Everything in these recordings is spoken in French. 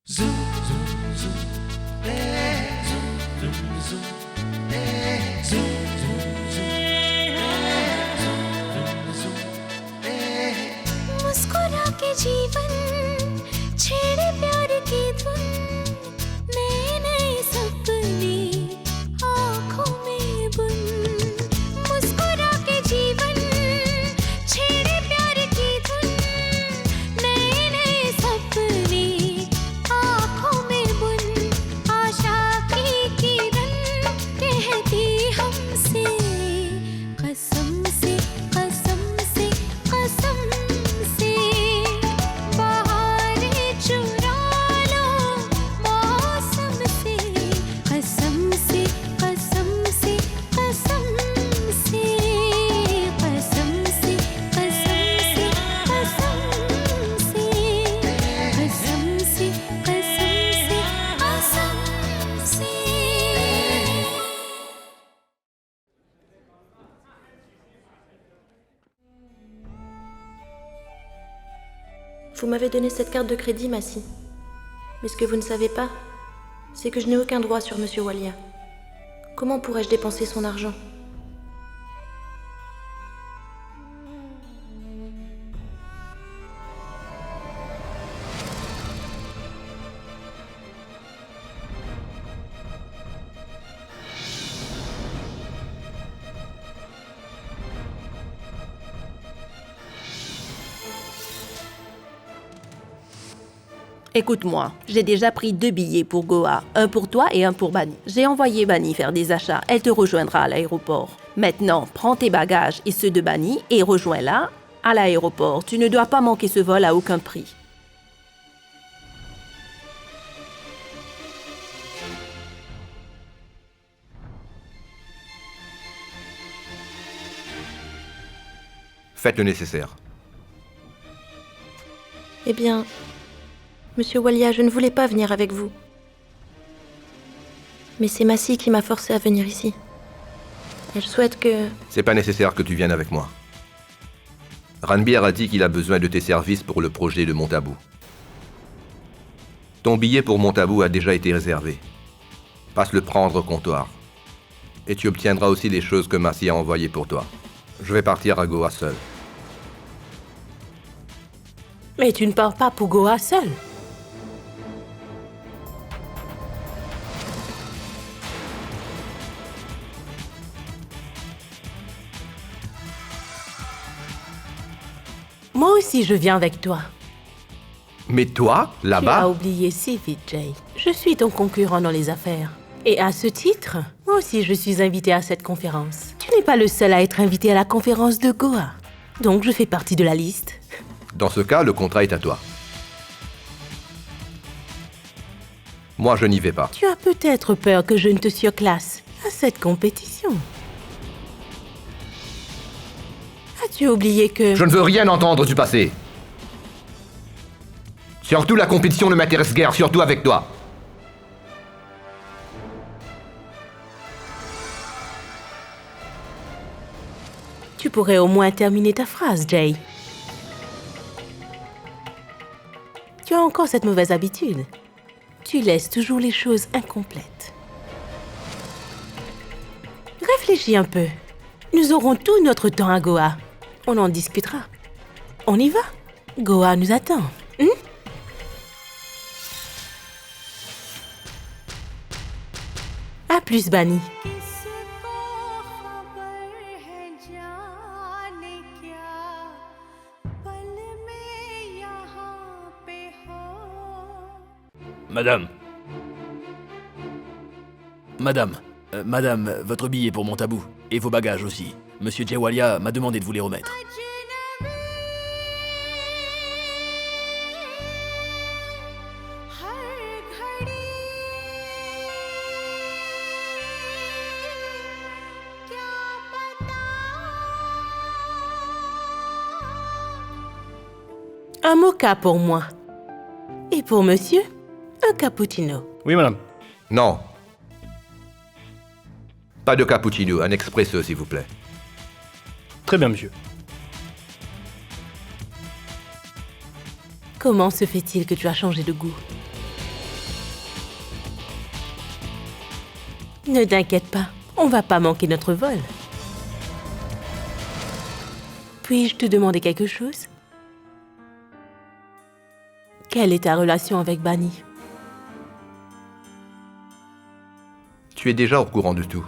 Zoom, zoom, zoom, hey, zoom, zoom, zoom, hey, zoom, zoom, zoom, hey, zoom, zoom, zoom, hey. मुस्कुरा के जीवन छेड़े प्यार की धुन नए नए सपने आँखों में बुन मुस्कुरा के जीवन छेड़े प्यार की धुन नए नए सपने आँखों में बुन आशा की किरण कहती हमसे कसम से कसम से कसम से बहारें चुरा लो मौसम से कसम से कसम से कसम से कसम से कसम से कसम से कसम से कसम से Vous m'avez donné cette carte de crédit, Massy. Mais ce que vous ne savez pas, c'est que je n'ai aucun droit sur Monsieur Walia. Comment pourrais-je dépenser son argent ? Écoute-moi, j'ai déjà pris 2 billets pour Goa, un pour toi et un pour Bani. J'ai envoyé Bani faire des achats, elle te rejoindra à l'aéroport. Maintenant, prends tes bagages et ceux de Bani et rejoins-la à l'aéroport. Tu ne dois pas manquer ce vol à aucun prix. Faites le nécessaire. Eh bien, Monsieur Walia, je ne voulais pas venir avec vous. Mais c'est Massy qui m'a forcé à venir ici. Elle souhaite que... C'est pas nécessaire que tu viennes avec moi. Ranbir a dit qu'il a besoin de tes services pour le projet de Montabou. Ton billet pour Montabou a déjà été réservé. Passe le prendre au comptoir. Et tu obtiendras aussi les choses que Massy a envoyées pour toi. Je vais partir à Goa seul. Mais tu ne pars pas pour Goa seul. Moi aussi, je viens avec toi. Mais toi, Tu as là-bas, oublié si vite, Jay. Je suis ton concurrent dans les affaires. Et à ce titre, moi aussi je suis invitée à cette conférence. Tu n'es pas le seul à être invité à la conférence de Goa. Donc je fais partie de la liste. dans ce cas, le contrat est à toi. Moi, je n'y vais pas. Tu as peut-être peur que je ne te surclasse à cette compétition. As-tu oublié que... Je ne veux rien entendre du passé. Surtout la compétition ne m'intéresse guère, surtout avec toi. Tu pourrais au moins terminer ta phrase, Jay. Tu as encore cette mauvaise habitude. Tu laisses toujours les choses incomplètes. Réfléchis un peu. Nous aurons tout notre temps à Goa. On en discutera. On y va. Goa nous attend. À plus, Bani. किसको खबर है जाने क्या पल में यहाँ पे हो Madame, votre billet pour Montabou. Et vos bagages aussi. Monsieur Jewalia m'a demandé de vous les remettre. हर घड़ी क्या पता Un mocha pour moi. Et pour monsieur, un cappuccino. Oui, madame. Non. Pas de cappuccino, un expresso, s'il vous plaît. Très bien, monsieur. Comment se fait-il que tu as changé de goût? Ne t'inquiète pas, on va pas manquer notre vol. Puis-je te demander quelque chose? Quelle est ta relation avec Bani? Tu es déjà au courant de tout.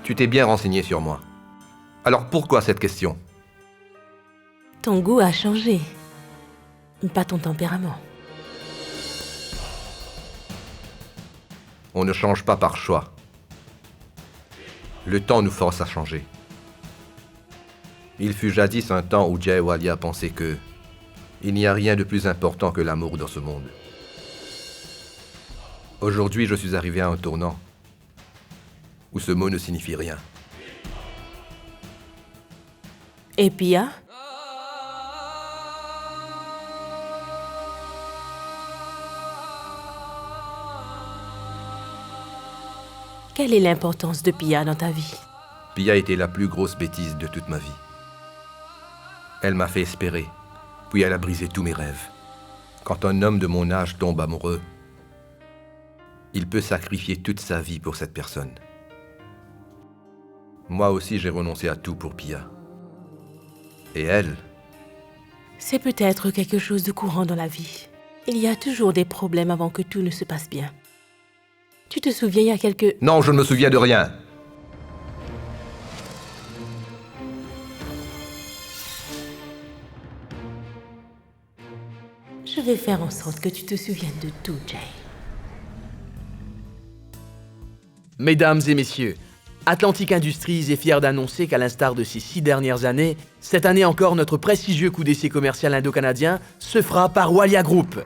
Tu t'es bien renseigné sur moi. Alors pourquoi cette question? Ton goût a changé. Pas ton tempérament. On ne change pas par choix. Le temps nous force à changer. Il fut jadis un temps où Jay Walia pensait que il n'y a rien de plus important que l'amour dans ce monde. Aujourd'hui, je suis arrivé à un tournant où ce mot ne signifie rien. Et Pia? Quelle est l'importance de Pia dans ta vie? Pia était la plus grosse bêtise de toute ma vie. Elle m'a fait espérer, puis elle a brisé tous mes rêves. Quand un homme de mon âge tombe amoureux, il peut sacrifier toute sa vie pour cette personne. Moi aussi, j'ai renoncé à tout pour Pia. Et elle, C'est peut-être quelque chose de courant dans la vie. Il y a toujours des problèmes avant que tout ne se passe bien. Tu te souviens il y a quelques... non, je ne me souviens de rien. Je vais faire en sorte que tu te souviennes de tout, Jay. Mesdames et messieurs, Atlantic Industries est fier d'annoncer qu'à l'instar de ces 6 dernières années, cette année encore notre prestigieux coup d'essai commercial indo-canadien se fera par Walia Group.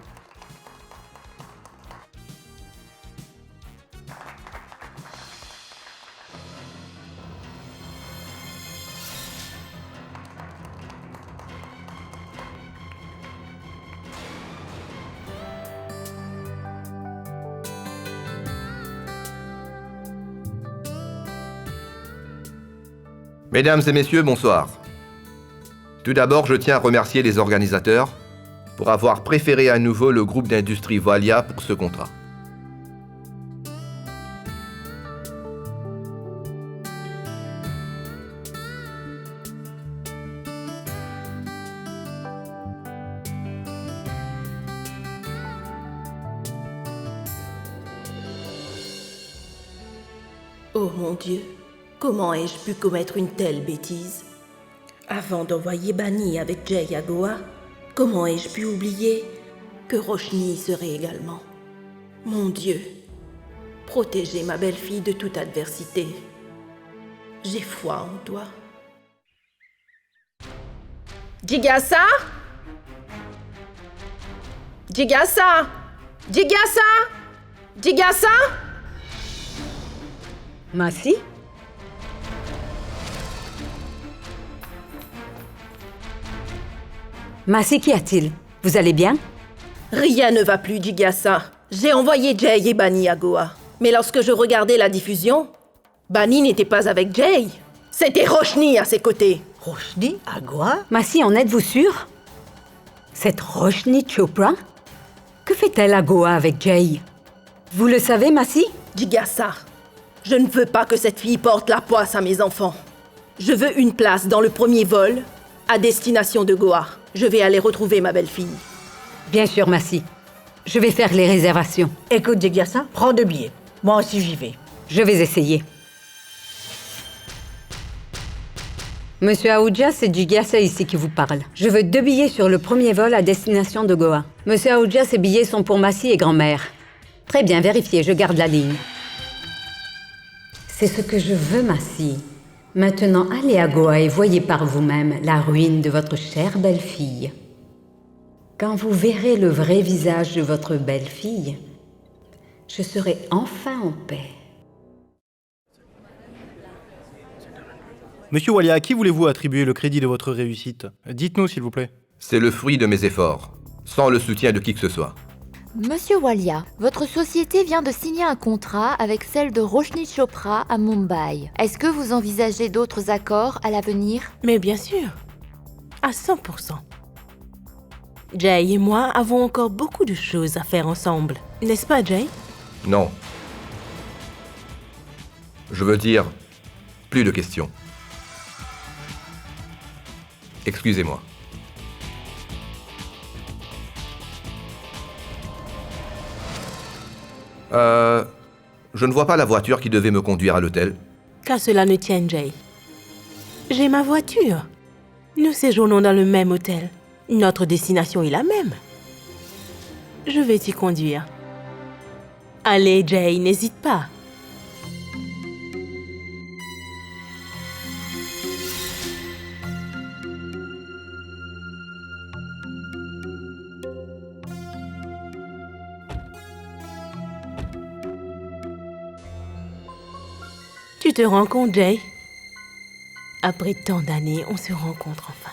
Mesdames et messieurs, bonsoir. Tout d'abord, je tiens à remercier les organisateurs pour avoir préféré à nouveau le groupe d'industrie Walia pour ce contrat. Oh mon Dieu, comment ai-je pu commettre une telle bêtise? Avant d'envoyer Bani avec Jay à Goa, comment ai-je pu oublier que Roshni y serait également? Mon Dieu, protégez ma belle-fille de toute adversité. J'ai foi en toi. Jigasa? Jigasa? Jigasa? Jigasa? Masi? Masi, qu'y a-t-il? Vous allez bien? Rien ne va plus, Jigasa. J'ai envoyé Jay et Bani à Goa. Mais lorsque je regardais la diffusion, Bani n'était pas avec Jay. C'était Roshni à ses côtés. Roshni à Goa? Masi, en êtes-vous sûr? Cette Roshni Chopra? Que fait-elle à Goa avec Jay? Vous le savez, Masi? Jigasa, je ne veux pas que cette fille porte la poisse à mes enfants. Je veux une place dans le premier vol à destination de Goa. Je vais aller retrouver ma belle-fille. Bien sûr, Masi. Je vais faire les réservations. Écoute, Jigasa, prends 2 billets. Moi aussi, j'y vais. Je vais essayer. Monsieur Aoudja, c'est Jigasa ici qui vous parle. Je veux 2 billets sur le premier vol à destination de Goa. Monsieur Aoudja, ces billets sont pour Masi et grand-mère. Très bien, vérifiez, je garde la ligne. C'est ce que je veux, Masi. Maintenant, allez à Goa et voyez par vous-même la ruine de votre chère belle-fille. Quand vous verrez le vrai visage de votre belle-fille, je serai enfin en paix. Monsieur Walia, à qui voulez-vous attribuer le crédit de votre réussite? Dites-nous, s'il vous plaît. C'est le fruit de mes efforts, sans le soutien de qui que ce soit. Monsieur Walia, votre société vient de signer un contrat avec celle de Roshni Chopra à Mumbai. Est-ce que vous envisagez d'autres accords à l'avenir? Mais bien sûr, à 100%. Jay et moi avons encore beaucoup de choses à faire ensemble. N'est-ce pas, Jay? Non. Je veux dire, plus de questions. Excusez-moi. Je ne vois pas la voiture qui devait me conduire à l'hôtel. Qu'à cela ne tienne, Jay. J'ai ma voiture. Nous séjournons dans le même hôtel. Notre destination est la même. Je vais t'y conduire. Allez, Jay, n'hésite pas. Tu te rends compte, Jay? Après tant d'années, on se rencontre enfin.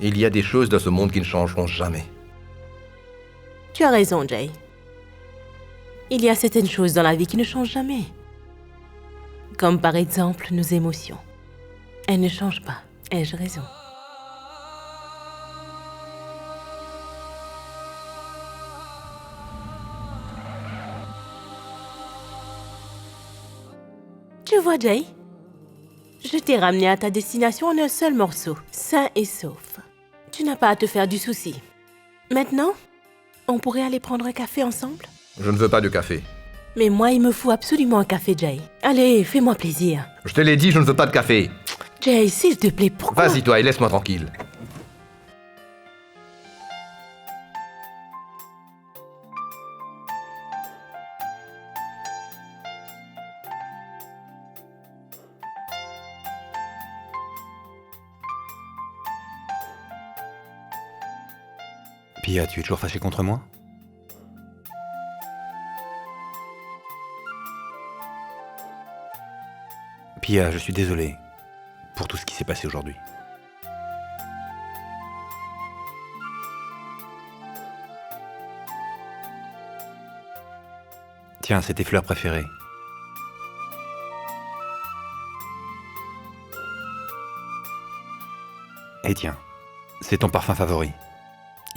Il y a des choses dans ce monde qui ne changeront jamais. Tu as raison, Jay. Il y a certaines choses dans la vie qui ne changent jamais. Comme par exemple nos émotions. Elles ne changent pas. Ai-je raison? Tu vois, Jay? Je t'ai ramené à ta destination en un seul morceau, sain et sauf. Tu n'as pas à te faire du souci. Maintenant, on pourrait aller prendre un café ensemble? Je ne veux pas de café. Mais moi, il me faut absolument un café, Jay. Allez, fais-moi plaisir. Je te l'ai dit, je ne veux pas de café. Jay, s'il te plaît, pourquoi? Vas-y toi et laisse-moi tranquille. Pia, tu es toujours fâchée contre moi? Pia, je suis désolé pour tout ce qui s'est passé aujourd'hui. Tiens, c'est tes fleurs préférées. Et tiens, c'est ton parfum favori.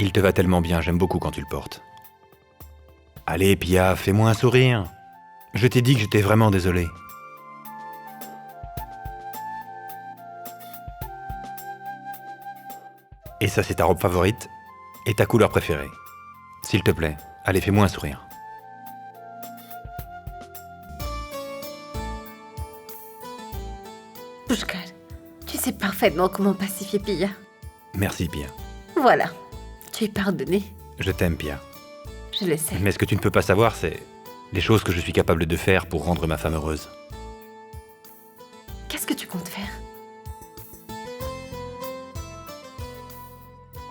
Il te va tellement bien, j'aime beaucoup quand tu le portes. Allez, Pia, fais-moi un sourire. Je t'ai dit que j'étais vraiment désolé. Et ça, c'est ta robe favorite et ta couleur préférée. S'il te plaît, allez, fais-moi un sourire. Pushkar, tu sais parfaitement comment pacifier Pia. Merci, Pia. Voilà, tu es pardonné. Je t'aime, Pia. Je le sais. Mais ce que tu ne peux pas savoir, c'est les choses que je suis capable de faire pour rendre ma femme heureuse. Qu'est-ce que tu comptes faire?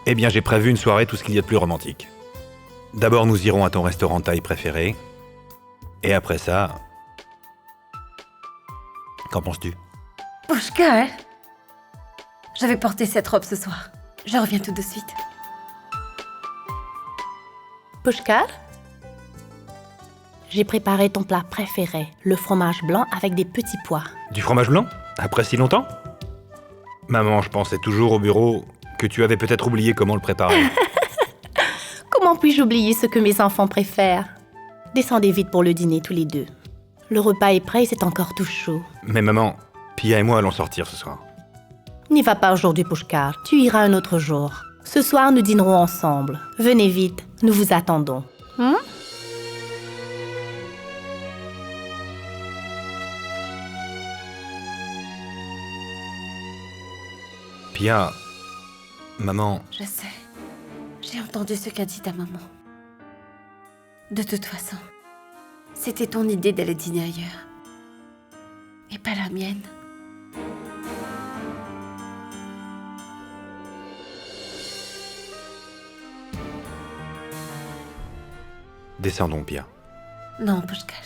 Eh bien, j'ai prévu une soirée tout ce qu'il y a de plus romantique. D'abord, nous irons à ton restaurant thaï préféré. Et après ça... Qu'en penses-tu? Pushkar, je vais porter cette robe ce soir. Je reviens tout de suite. Pushkar, j'ai préparé ton plat préféré, le fromage blanc avec des petits pois. Du fromage blanc? Après si longtemps? Maman, je pensais toujours au bureau que tu avais peut-être oublié comment le préparer. Comment puis-je oublier ce que mes enfants préfèrent? Descendez vite pour le dîner tous les deux. Le repas est prêt et c'est encore tout chaud. Mais maman, Pia et moi allons sortir ce soir. N'y va pas aujourd'hui, Pushkar. Tu iras un autre jour. Ce soir, nous dînerons ensemble. Venez vite, nous vous attendons. Pia, maman... Je sais. J'ai entendu ce qu'a dit ta maman. De toute façon, c'était ton idée d'aller dîner ailleurs. Et pas la mienne. Descendons, Pia. Non, Pushkar.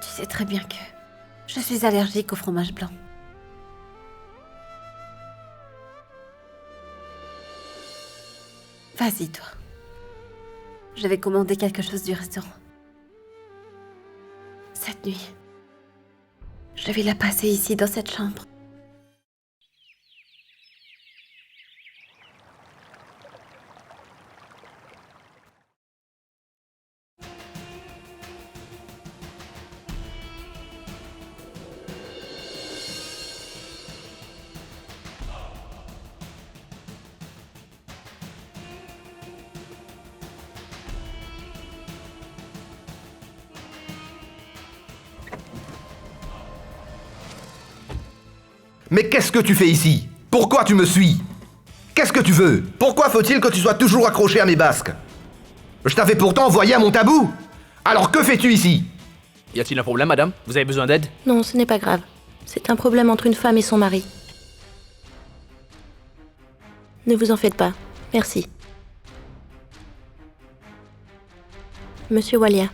Tu sais très bien que Je suis allergique au fromage blanc. Vas-y, toi. Je vais commander quelque chose du restaurant. Cette nuit, je vais la passer ici, dans cette chambre. Mais qu'est-ce que tu fais ici? Pourquoi tu me suis? Qu'est-ce que tu veux? Pourquoi faut-il que tu sois toujours accroché à mes basques? Je t'avais pourtant envoyé à mon tabou. Alors que fais-tu ici? Y a-t-il un problème, madame? Vous avez besoin d'aide? Non, ce n'est pas grave. C'est un problème entre une femme et son mari. Ne vous en faites pas. Merci. Monsieur Walia,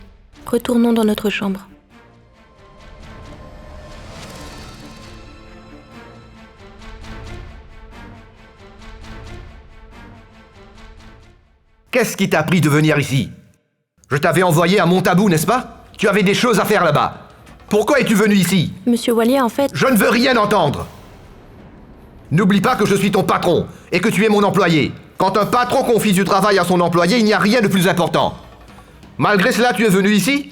retournons dans notre chambre. Qu'est-ce qui t'a pris de venir ici? Je t'avais envoyé à Montabou, n'est-ce pas? Tu avais des choses à faire là-bas. Pourquoi es-tu venu ici? Monsieur Walia, en fait... Je ne veux rien entendre. N'oublie pas que je suis ton patron et que tu es mon employé. Quand un patron confie du travail à son employé, il n'y a rien de plus important. Malgré cela, tu es venu ici?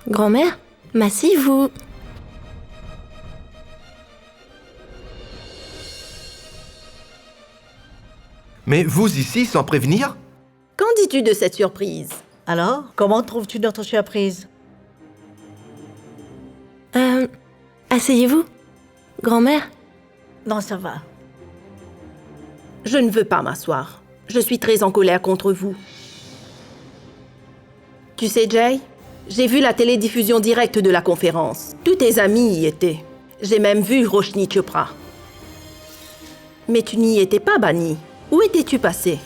Grand-mère? Massy, vous... Mais vous ici, sans prévenir? Qu'en dis-tu de cette surprise? Alors, comment trouves-tu notre surprise? Asseyez-vous. Grand-mère? Non, ça va. Je ne veux pas m'asseoir. Je suis très en colère contre vous. Tu sais, Jay, j'ai vu la télédiffusion directe de la conférence. Tous tes amis y étaient. J'ai même vu Roshni Chopra. Mais tu n'y étais pas, Bani. Où étais-tu passé?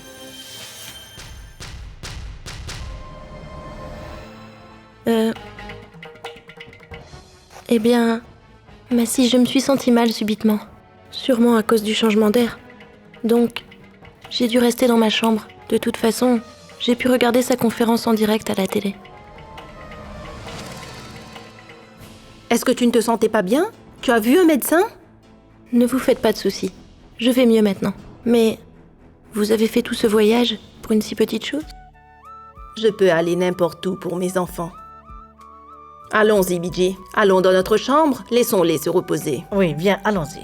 Eh bien... Massy, je me suis sentie mal subitement. Sûrement à cause du changement d'air. Donc, j'ai dû rester dans ma chambre. De toute façon, j'ai pu regarder sa conférence en direct à la télé. Est-ce que tu ne te sentais pas bien? Tu as vu un médecin? Ne vous faites pas de soucis. Je vais mieux maintenant. Mais... vous avez fait tout ce voyage pour une si petite chose? Je peux aller n'importe où pour mes enfants. Allons-y, Bidji. Allons dans notre chambre, laissons-les se reposer. Oui, viens, allons-y.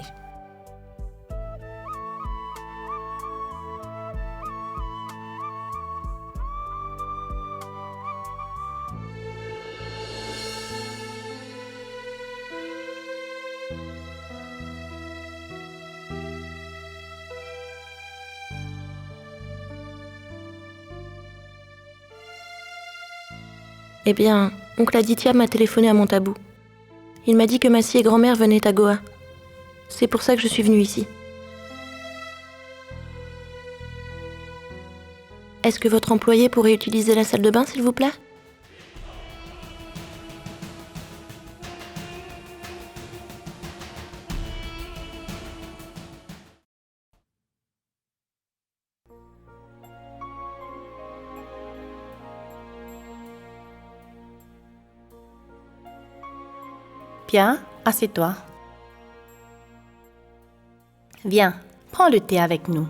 Eh bien, oncle Aditya m'a téléphoné à Montabou. Il m'a dit que Massy et grand-mère venaient à Goa. C'est pour ça que je suis venue ici. Est-ce que votre employé pourrait utiliser la salle de bain, s'il vous plaît? Bien, assieds-toi. Viens, prends le thé avec nous.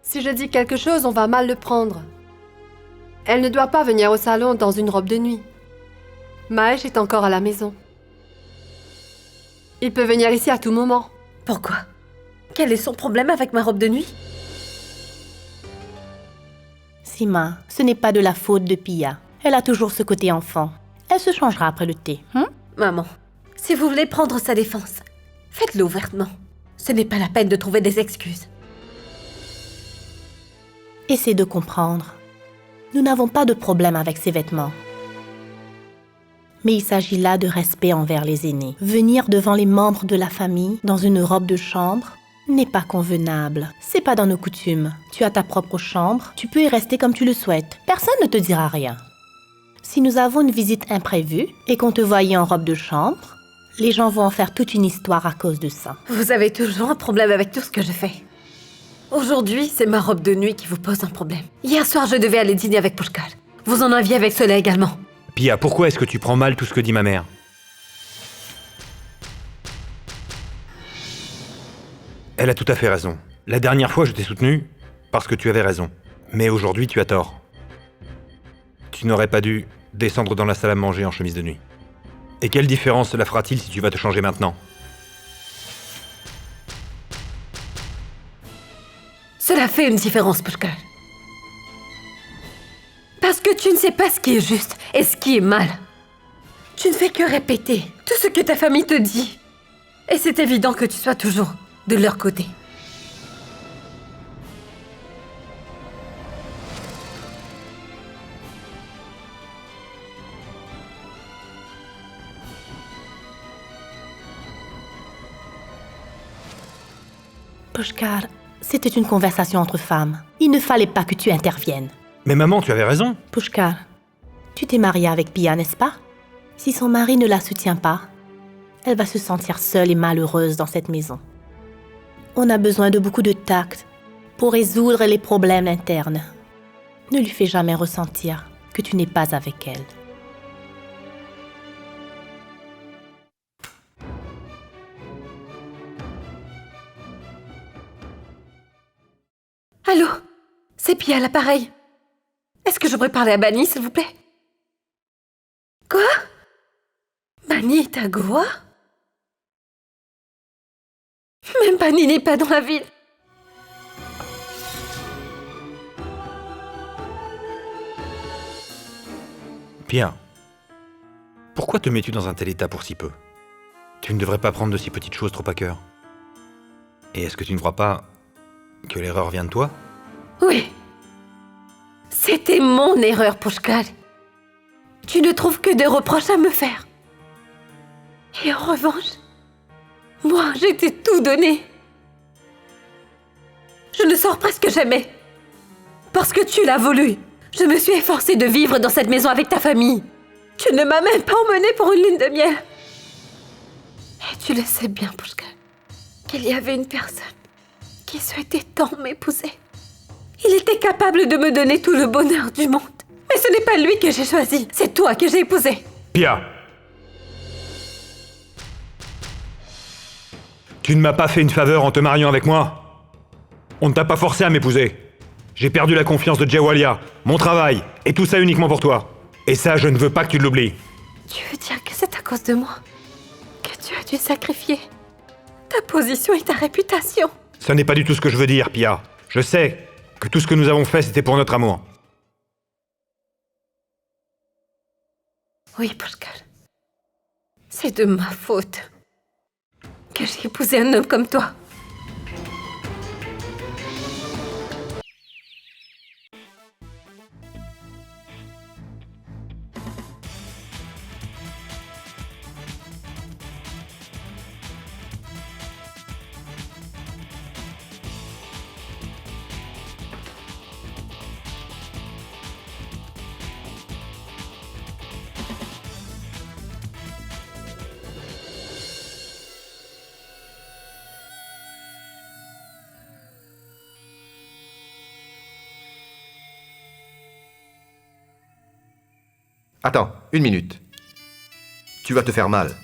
Si je dis quelque chose, on va mal le prendre. Elle ne doit pas venir au salon dans une robe de nuit. Mahesh est encore à la maison. Il peut venir ici à tout moment. Pourquoi? Quel est son problème avec ma robe de nuit? Sima, ce n'est pas de la faute de Pia. Elle a toujours ce côté enfant. Elle se changera après le thé. Maman, si vous voulez prendre sa défense, faites-le ouvertement. Ce n'est pas la peine de trouver des excuses. Essaie de comprendre. Nous n'avons pas de problème avec ces vêtements. Mais il s'agit là de respect envers les aînés. Venir devant les membres de la famille dans une robe de chambre n'est pas convenable. C'est pas dans nos coutumes. Tu as ta propre chambre, tu peux y rester comme tu le souhaites. Personne ne te dira rien. Si nous avons une visite imprévue et qu'on te voyait en robe de chambre, les gens vont en faire toute une histoire à cause de ça. Vous avez toujours un problème avec tout ce que je fais. Aujourd'hui, c'est ma robe de nuit qui vous pose un problème. Hier soir, je devais aller dîner avec Pushkar. Vous en aviez avec cela également. Pia, pourquoi est-ce que tu prends mal tout ce que dit ma mère? Elle a tout à fait raison. La dernière fois, je t'ai soutenu parce que tu avais raison. Mais aujourd'hui, tu as tort. Tu n'aurais pas dû descendre dans la salle à manger en chemise de nuit. Et quelle différence cela fera-t-il si tu vas te changer maintenant? Cela fait une différence, Pushkar. Parce que tu ne sais pas ce qui est juste et ce qui est mal. Tu ne fais que répéter tout ce que ta famille te dit. Et c'est évident que tu sois toujours de leur côté. Pushkar, c'était une conversation entre femmes. Il ne fallait pas que tu interviennes. Mais maman, tu avais raison. Pushkar, tu t'es mariée avec Pia, n'est-ce pas? Si son mari ne la soutient pas, elle va se sentir seule et malheureuse dans cette maison. On a besoin de beaucoup de tact pour résoudre les problèmes internes. Ne lui fais jamais ressentir que tu n'es pas avec elle. Allô? C'est Pia à l'appareil. Est-ce que je pourrais parler à Bani, s'il vous plaît? Quoi? Bani est à Goa? Même Bani n'est pas dans la ville. Pia, pourquoi te mets-tu dans un tel état pour si peu? Tu ne devrais pas prendre de si petites choses trop à cœur. Et est-ce que tu ne crois pas que l'erreur vient de toi? Oui. C'était mon erreur, Pushkar. Tu ne trouves que des reproches à me faire. Et en revanche, moi, j'ai tout donné. Je ne sors presque jamais. Parce que tu l'as voulu. Je me suis efforcée de vivre dans cette maison avec ta famille. Tu ne m'as même pas emmenée pour une lune de miel. Et tu le sais bien, Pushkar, qu'il y avait une personne qui souhaitait tant m'épouser. Il était capable de me donner tout le bonheur du monde. Mais ce n'est pas lui que j'ai choisi, c'est toi que j'ai épousé. Pia! Tu ne m'as pas fait une faveur en te mariant avec moi. On ne t'a pas forcé à m'épouser. J'ai perdu la confiance de Djewalia, mon travail, et tout ça uniquement pour toi. Et ça, je ne veux pas que tu l'oublies. Tu veux dire que c'est à cause de moi que tu as dû sacrifier ta position et ta réputation? Ce n'est pas du tout ce que je veux dire, Pia. Je sais que tout ce que nous avons fait, c'était pour notre amour. Oui, Pushkar. C'est de ma faute que j'ai épousé un homme comme toi. Attends, une minute. Tu vas te faire mal.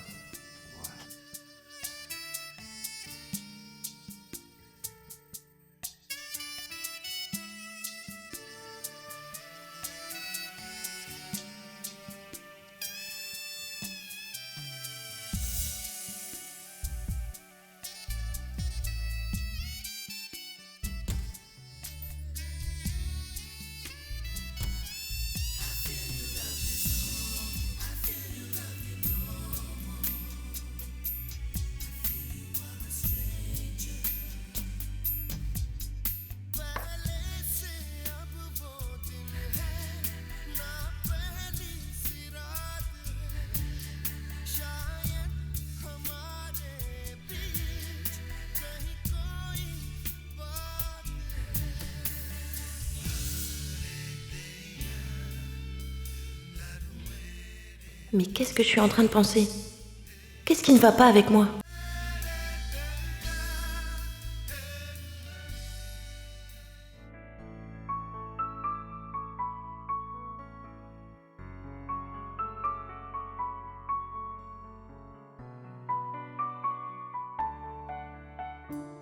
Mais qu'est-ce que je suis en train de penser? Qu'est-ce qui ne va pas avec moi?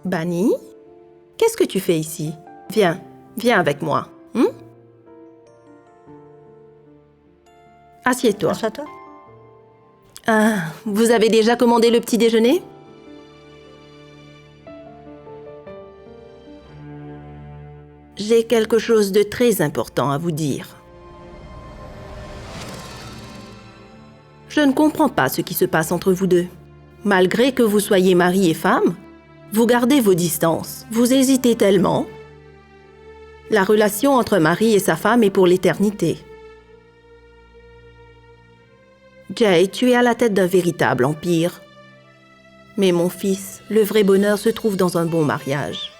Bani, qu'est-ce que tu fais ici? Viens, viens avec moi. Assieds-toi. Assieds-toi. Ah, vous avez déjà commandé le petit déjeuner? J'ai quelque chose de très important à vous dire. Je ne comprends pas ce qui se passe entre vous deux. Malgré que vous soyez mari et femme, vous gardez vos distances. Vous hésitez tellement. La relation entre mari et sa femme est pour l'éternité. Jay, tu es à la tête d'un véritable empire. Mais mon fils, le vrai bonheur se trouve dans un bon mariage,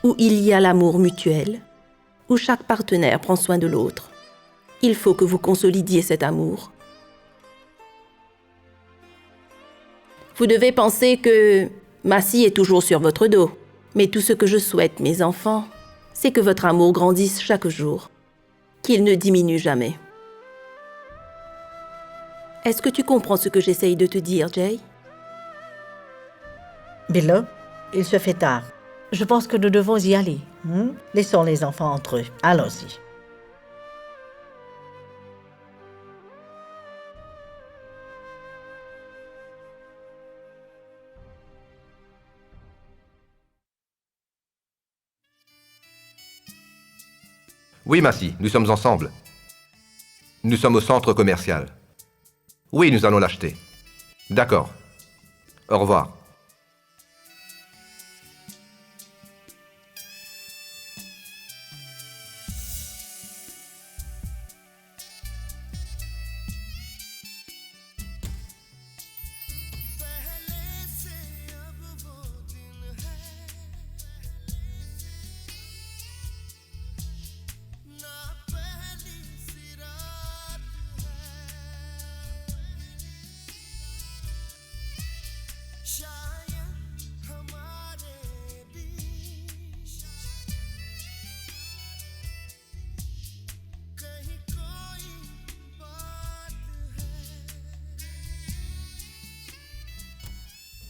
où il y a l'amour mutuel, où chaque partenaire prend soin de l'autre. Il faut que vous consolidiez cet amour. Vous devez penser que Massy est toujours sur votre dos. Mais tout ce que je souhaite, mes enfants, c'est que votre amour grandisse chaque jour, qu'il ne diminue jamais. Est-ce que tu comprends ce que j'essaye de te dire, Jay? Billo, il se fait tard. Je pense que nous devons y aller. Laissons les enfants entre eux. Allons-y. Oui, Massy, nous sommes ensemble. Nous sommes au centre commercial. Oui, nous allons l'acheter. D'accord. Au revoir.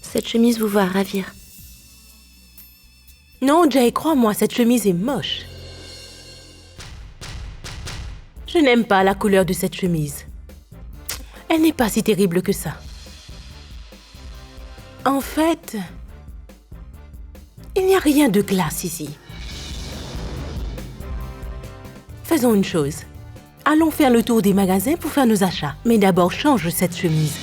Cette chemise vous va ravir. Non, Jay, crois-moi, cette chemise est moche. Je n'aime pas la couleur de cette chemise. Elle n'est pas si terrible que ça. En fait, il n'y a rien de classe ici. Faisons une chose. Allons faire le tour des magasins pour faire nos achats. Mais d'abord, change cette chemise.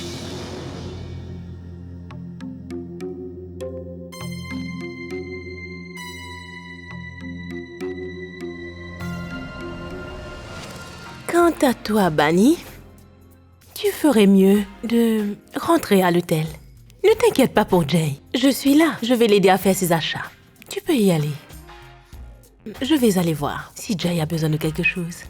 Quant à toi, Bani, tu ferais mieux de rentrer à l'hôtel. Ne t'inquiète pas pour Jay. Je suis là. Je vais l'aider à faire ses achats. Tu peux y aller. Je vais aller voir si Jay a besoin de quelque chose.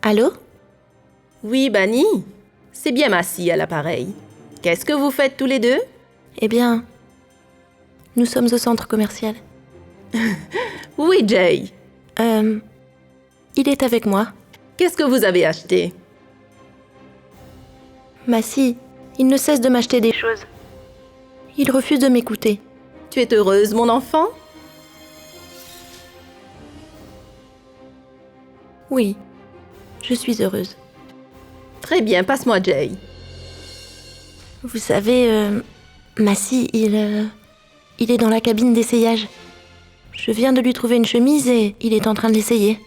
Allô? Oui, Bani, c'est bien Massy à l'appareil. Qu'est-ce que vous faites tous les deux? Eh bien, nous sommes au centre commercial. Oui, Jay. Il est avec moi. Qu'est-ce que vous avez acheté? Massy, il ne cesse de m'acheter des choses. Il refuse de m'écouter. Tu es heureuse, mon enfant? Oui, je suis heureuse. Très bien, passe-moi Jay. Vous savez, Massy, il est dans la cabine d'essayage. Je viens de lui trouver une chemise et il est en train de l'essayer.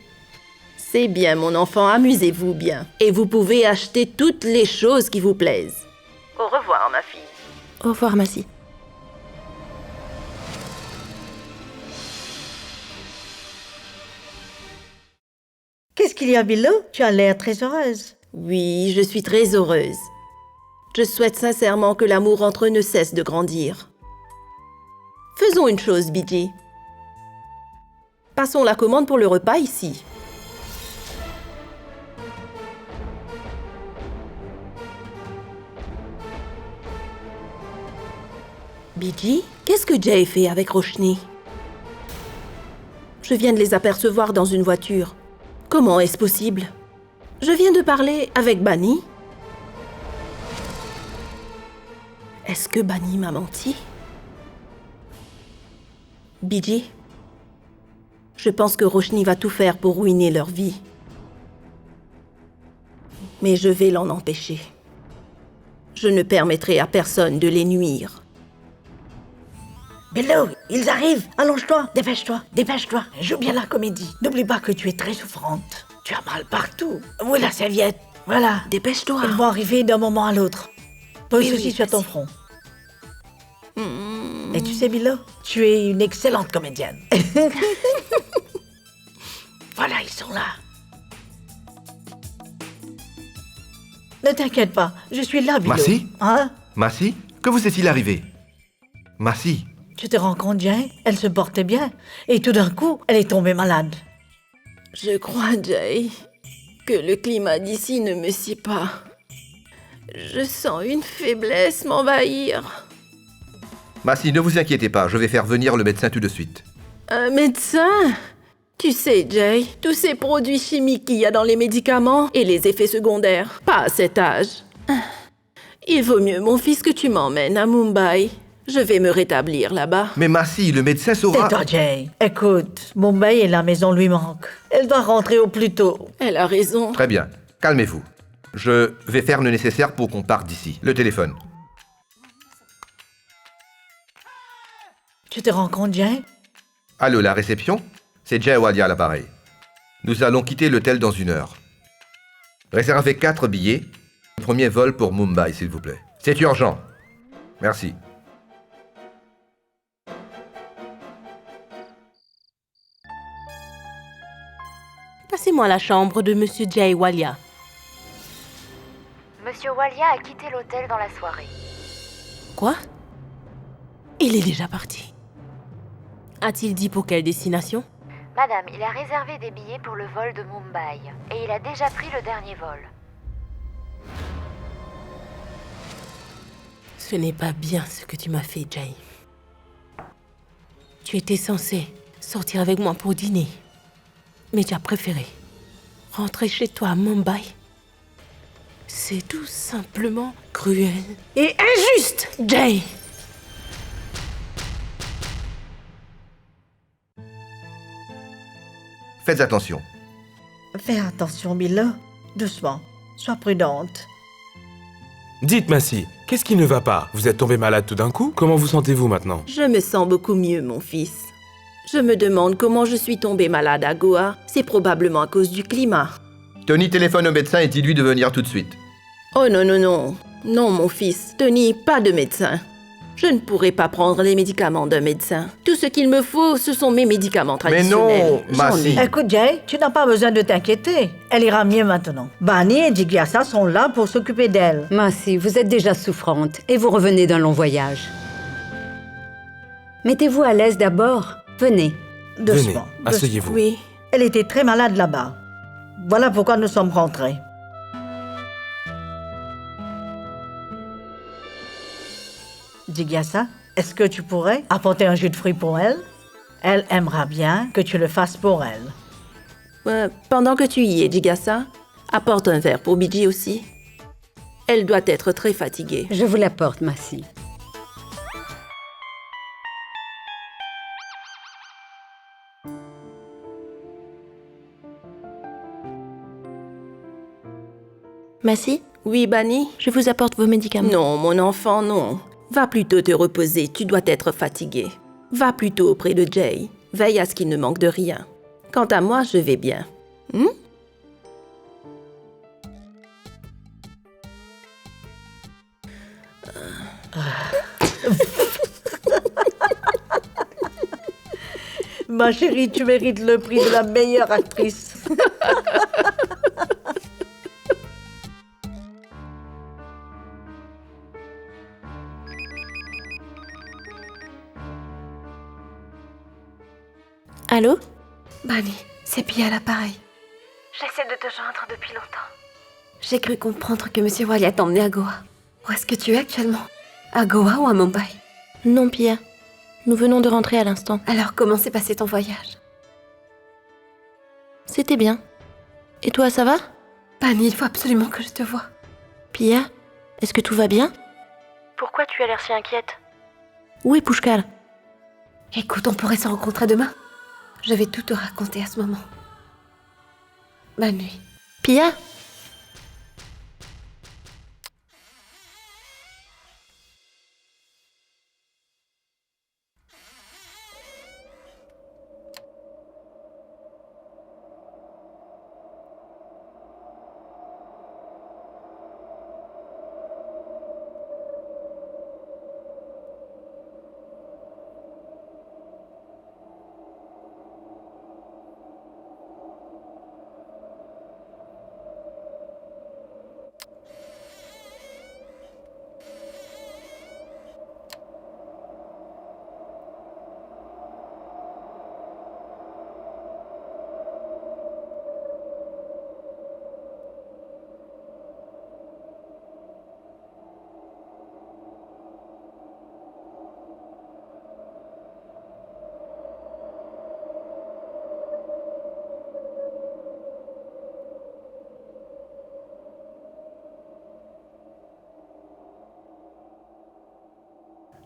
C'est bien, mon enfant, amusez-vous bien. Et vous pouvez acheter toutes les choses qui vous plaisent. Au revoir, ma fille. Au revoir, Massy. qu'il y a, Bilo? Tu as l'air très heureuse. Oui, je suis très heureuse. Je souhaite sincèrement que l'amour entre eux ne cesse de grandir. Faisons une chose, Biji. Passons la commande pour le repas ici. Biji, qu'est-ce que Jay fait avec Roshni? Je viens de les apercevoir dans une voiture. Comment est-ce possible? Je viens de parler avec Bani. Est-ce que Bani m'a menti? Biji, je pense que Roshni va tout faire pour ruiner leur vie. Mais je vais l'en empêcher. Je ne permettrai à personne de les nuire. Bilo, ils arrivent. Allonge-toi, dépêche-toi, dépêche-toi. Joue bien la comédie. N'oublie pas que tu es très souffrante. Tu as mal partout. Où est la serviette? Voilà. Dépêche-toi. Ils vont arriver d'un moment à l'autre. Pose Oui, ceci oui, sur ton merci. front. Et tu sais, Bilo, tu es une excellente comédienne. Voilà, ils sont là. Ne t'inquiète pas, je suis là, Bilo. Massy? Hein? Massy, que vous est-il arrivé? Massy, Tu te rends compte, Jay? Elle se portait bien. Et tout d'un coup, elle est tombée malade. Je crois, Jay, que le climat d'ici ne me scie pas. Je sens une faiblesse m'envahir. Massy, ne vous inquiétez pas, je vais faire venir le médecin tout de suite. Un médecin? Tu sais, Jay, tous ces produits chimiques qu'il y a dans les médicaments et les effets secondaires, pas à cet âge. Il vaut mieux, mon fils, que tu m'emmènes à Mumbai. Je vais me rétablir là-bas. Mais Massy, le médecin saura... Tais-toi, Jay. Écoute, Mumbai et la maison lui manquent. Elle doit rentrer au plus tôt. Elle a raison. Très bien, calmez-vous. Je vais faire le nécessaire pour qu'on parte d'ici. Le téléphone. Tu te rends compte, Jay? Allô, la réception? C'est Jay Walia à l'appareil. Nous allons quitter l'hôtel dans 1 heure. Réservez 4 billets. Le premier vol pour Mumbai, s'il vous plaît. C'est urgent. Merci. Passez-moi la chambre de Monsieur Jay Walia. Monsieur Walia a quitté l'hôtel dans la soirée. Quoi? Il est déjà parti. A-t-il dit pour quelle destination? Madame, il a réservé des billets pour le vol de Mumbai et il a déjà pris le dernier vol. Ce n'est pas bien ce que tu m'as fait, Jay. Tu étais censé sortir avec moi pour dîner. Mais tu as préféré rentrer chez toi à Mumbai. C'est tout simplement cruel et injuste, Jay. Faites attention. Fais attention, Bilo. Doucement. Sois prudente. Dites, Massy, qu'est-ce qui ne va pas? Vous êtes tombé malade tout d'un coup? Comment vous sentez-vous maintenant? Je me sens beaucoup mieux, mon fils. Je me demande comment je suis tombée malade à Goa. C'est probablement à cause du climat. Tony téléphone au médecin et dis-lui de venir tout de suite. Oh non, non, non. Non, mon fils. Tony, pas de médecin. Je ne pourrai pas prendre les médicaments d'un médecin. Tout ce qu'il me faut, ce sont mes médicaments Mais traditionnels. non, Massy. Écoute, Jay, tu n'as pas besoin de t'inquiéter. Elle ira mieux maintenant. Bani et Jigyasa sont là pour s'occuper d'elle. Massy, vous êtes déjà souffrante et vous revenez d'un long voyage. Mettez-vous à l'aise d'abord. Venez. Doucement. Asseyez-vous. Oui. Elle était très malade là-bas. Voilà pourquoi nous sommes rentrés. Jigyasa, est-ce que tu pourrais apporter un jus de fruits pour elle? Elle aimera bien que tu le fasses pour elle. Pendant que tu y es, Jigyasa, apporte un verre pour Biji aussi. Elle doit être très fatiguée. Je vous l'apporte, Massy. Massy, Oui, Bani? je vous apporte vos médicaments. Non, mon enfant, non. Va plutôt te reposer, tu dois être fatiguée. Va plutôt auprès de Jay. Veille à ce qu'il ne manque de rien. Quant à moi, je vais bien. Ma chérie, tu mérites le prix de la meilleure actrice. Allô? Bani, c'est Pia à l'appareil. J'essaie de te joindre depuis longtemps. J'ai cru comprendre que Monsieur Walia t'a emmené à Goa. Où est-ce que tu es actuellement? À Goa ou à Mumbai? Non, Pia. Nous venons de rentrer à l'instant. Alors, comment s'est passé ton voyage? C'était bien. Et toi, ça va? Bani, il faut absolument que je te voie. Pia, est-ce que tout va bien? Pourquoi tu as l'air si inquiète? Où est Pushkal? Écoute, on pourrait se rencontrer demain. Je vais tout te raconter à ce moment. Bonne nuit. Pia?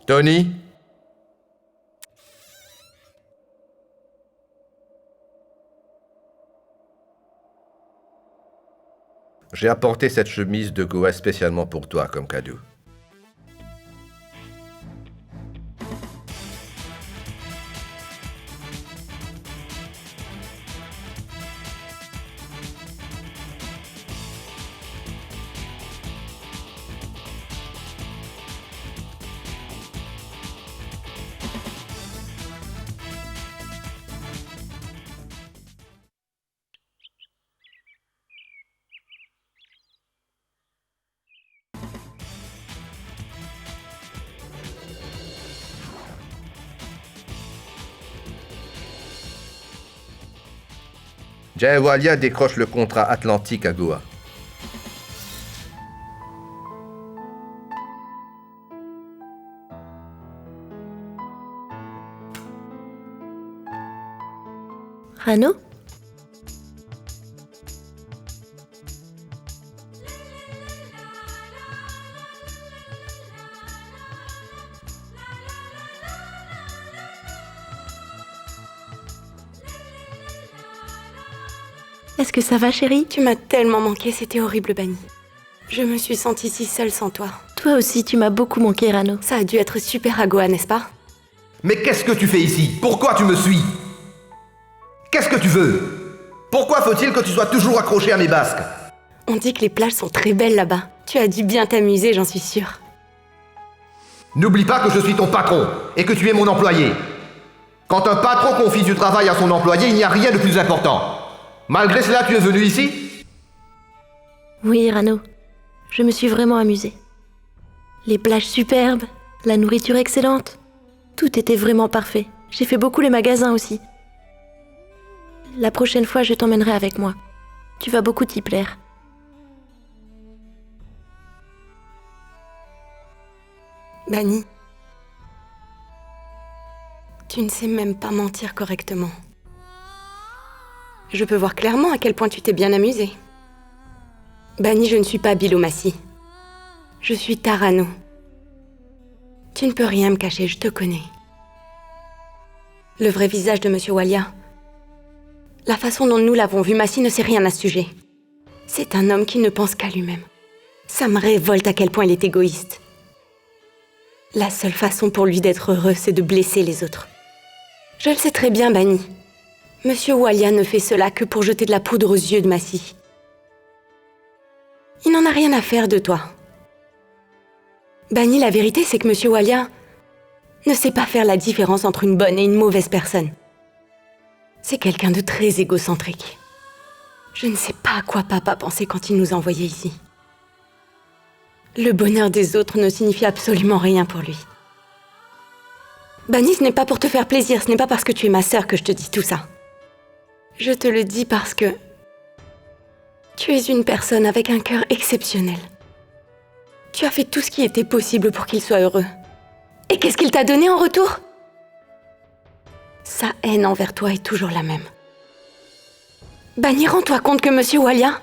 Tony? J'ai apporté cette chemise de Goa spécialement pour toi comme cadeau. Jay Walia décroche le contrat Atlantique à Goa. Rano? Est-ce que ça va, chérie? Tu m'as tellement manqué, c'était horrible, Bani. Je me suis sentie si seule sans toi. Toi aussi, tu m'as beaucoup manqué, Rano. Ça a dû être super à Goa, n'est-ce pas? Mais qu'est-ce que tu fais ici? Pourquoi tu me suis? Qu'est-ce que tu veux? Pourquoi faut-il que tu sois toujours accroché à mes basques? On dit que les plages sont très belles là-bas. Tu as dû bien t'amuser, j'en suis sûre. N'oublie pas que je suis ton patron et que tu es mon employé. Quand un patron confie du travail à son employé, il n'y a rien de plus important. Malgré cela, tu es venu ici? Oui, Rano. Je me suis vraiment amusée. Les plages superbes, la nourriture excellente. Tout était vraiment parfait. J'ai fait beaucoup les magasins aussi. La prochaine fois, je t'emmènerai avec moi. Tu vas beaucoup t'y plaire. Bani, tu ne sais même pas mentir correctement. Je peux voir clairement à quel point tu t'es bien amusé. Bani, je ne suis pas Bilomassi. Je suis Tarano. Tu ne peux rien me cacher, je te connais. Le vrai visage de Monsieur Walia. La façon dont nous l'avons vu, Massi ne sait rien à ce sujet. C'est un homme qui ne pense qu'à lui-même. Ça me révolte à quel point il est égoïste. La seule façon pour lui d'être heureux, c'est de blesser les autres. Je le sais très bien, Bani. Monsieur Walia ne fait cela que pour jeter de la poudre aux yeux de Massi. Il n'en a rien à faire de toi. Bani, la vérité, c'est que Monsieur Walia ne sait pas faire la différence entre une bonne et une mauvaise personne. C'est quelqu'un de très égocentrique. Je ne sais pas à quoi papa pensait quand il nous a envoyés ici. Le bonheur des autres ne signifie absolument rien pour lui. Bani, ce n'est pas pour te faire plaisir, ce n'est pas parce que tu es ma sœur que je te dis tout ça. Je te le dis parce que tu es une personne avec un cœur exceptionnel. Tu as fait tout ce qui était possible pour qu'il soit heureux. Et qu'est-ce qu'il t'a donné en retour? Sa haine envers toi est toujours la même. Bani, rends-toi compte que Monsieur Walia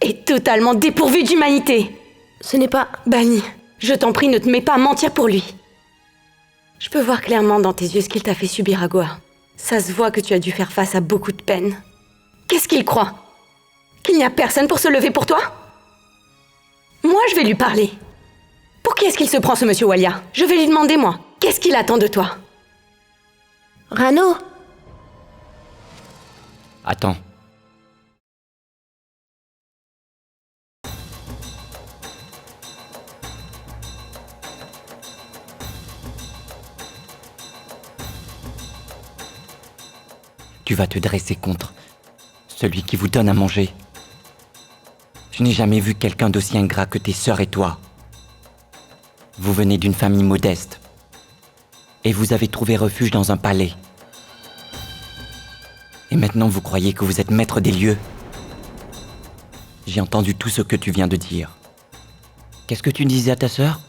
est totalement dépourvu d'humanité. Ce n'est pas... Bani, je t'en prie, ne te mets pas à mentir pour lui. Je peux voir clairement dans tes yeux ce qu'il t'a fait subir à Goa. Ça se voit que tu as dû faire face à beaucoup de peine. Qu'est-ce qu'il croit? Qu'il n'y a personne pour se lever pour toi? Moi, je vais lui parler. Pour qui est-ce qu'il se prend, ce Monsieur Walia? Je vais lui demander, moi. Qu'est-ce qu'il attend de toi? Rano! Attends. Tu vas te dresser contre celui qui vous donne à manger. Je n'ai jamais vu quelqu'un d'aussi ingrat que tes sœurs et toi. Vous venez d'une famille modeste et vous avez trouvé refuge dans un palais. Et maintenant vous croyez que vous êtes maître des lieux. J'ai entendu tout ce que tu viens de dire. Qu'est-ce que tu disais à ta sœur?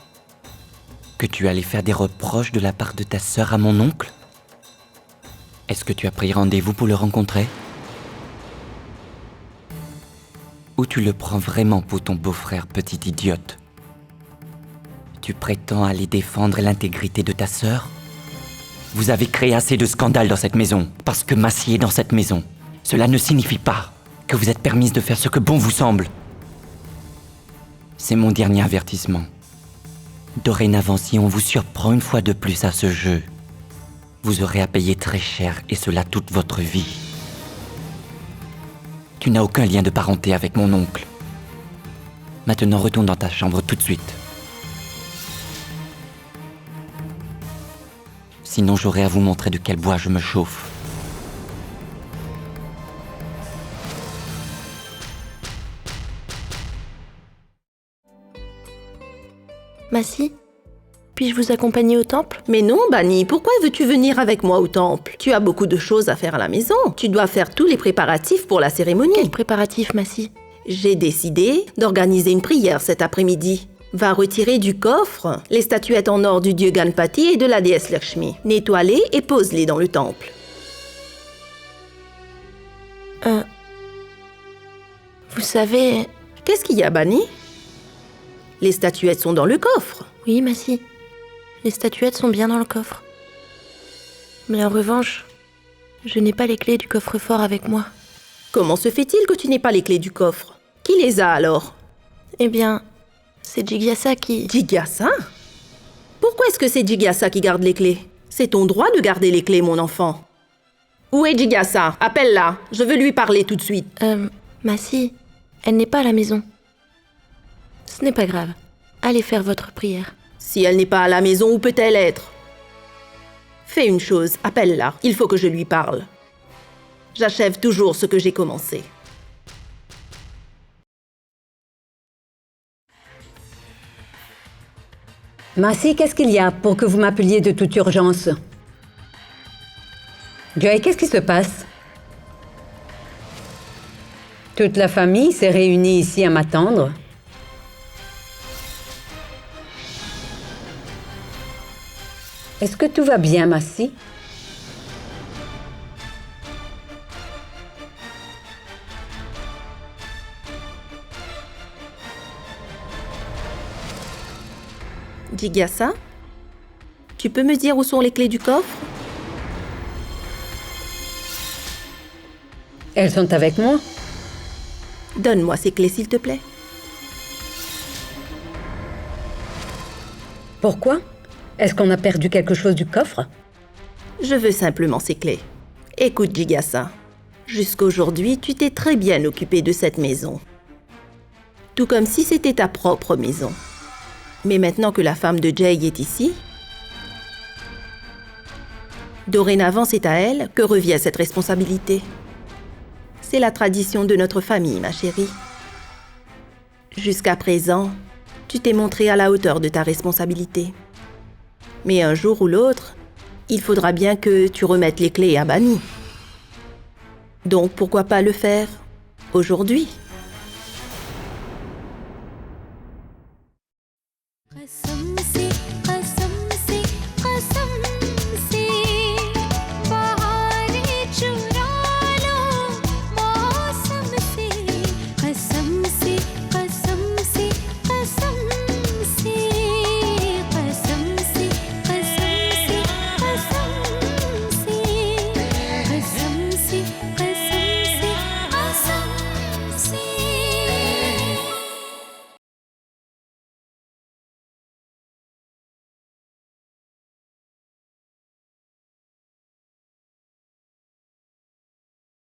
Que tu allais faire des reproches de la part de ta sœur à mon oncle? Est-ce que tu as pris rendez-vous pour le rencontrer? Ou tu le prends vraiment pour ton beau-frère, petite idiote? Tu prétends aller défendre l'intégrité de ta sœur? Vous avez créé assez de scandales dans cette maison, parce que Massi est dans cette maison. Cela ne signifie pas que vous êtes permise de faire ce que bon vous semble. C'est mon dernier avertissement. Dorénavant, si on vous surprend une fois de plus à ce jeu, vous aurez à payer très cher, et cela toute votre vie. Tu n'as aucun lien de parenté avec mon oncle. Maintenant, retourne dans ta chambre tout de suite. Sinon, j'aurai à vous montrer de quel bois je me chauffe. Massi, puis-je vous accompagner au temple? Mais non, Bani, pourquoi veux-tu venir avec moi au temple? Tu as beaucoup de choses à faire à la maison. Tu dois faire tous les préparatifs pour la cérémonie. Quels préparatifs, Massi? J'ai décidé d'organiser une prière cet après-midi. Va retirer du coffre les statuettes en or du dieu Ganpati et de la déesse Lakshmi. Nettoie-les et pose-les dans le temple. Vous savez... Qu'est-ce qu'il y a, Bani? Les statuettes sont dans le coffre. Oui, Massi. Les statuettes sont bien dans le coffre. Mais en revanche, je n'ai pas les clés du coffre-fort avec moi. Comment se fait-il que tu n'aies pas les clés du coffre? Qui les a alors? Eh bien, c'est Jigyasa qui... Jigyasa? Pourquoi est-ce que c'est Jigyasa qui garde les clés? C'est ton droit de garder les clés, mon enfant. Où est Jigyasa? Appelle-la. Je veux lui parler tout de suite. Massi, elle n'est pas à la maison. Ce n'est pas grave. Allez faire votre prière. Si elle n'est pas à la maison, où peut-elle être? Fais une chose, appelle-la. Il faut que je lui parle. J'achève toujours ce que j'ai commencé. Massi, qu'est-ce qu'il y a pour que vous m'appeliez de toute urgence? Joy, qu'est-ce qui se passe? Toute la famille s'est réunie ici à m'attendre. Est-ce que tout va bien, Massi? Jigyasa, tu peux me dire où sont les clés du coffre? Elles sont avec moi. Donne-moi ces clés, s'il te plaît. Pourquoi? Est-ce qu'on a perdu quelque chose du coffre? Je veux simplement ces clés. Écoute, Jigyasa, jusqu'aujourd'hui, tu t'es très bien occupé de cette maison. Tout comme si c'était ta propre maison. Mais maintenant que la femme de Jay est ici, dorénavant, c'est à elle que revient cette responsabilité. C'est la tradition de notre famille, ma chérie. Jusqu'à présent, tu t'es montrée à la hauteur de ta responsabilité. Mais un jour ou l'autre, il faudra bien que tu remettes les clés à Bani. Donc pourquoi pas le faire aujourd'hui? Some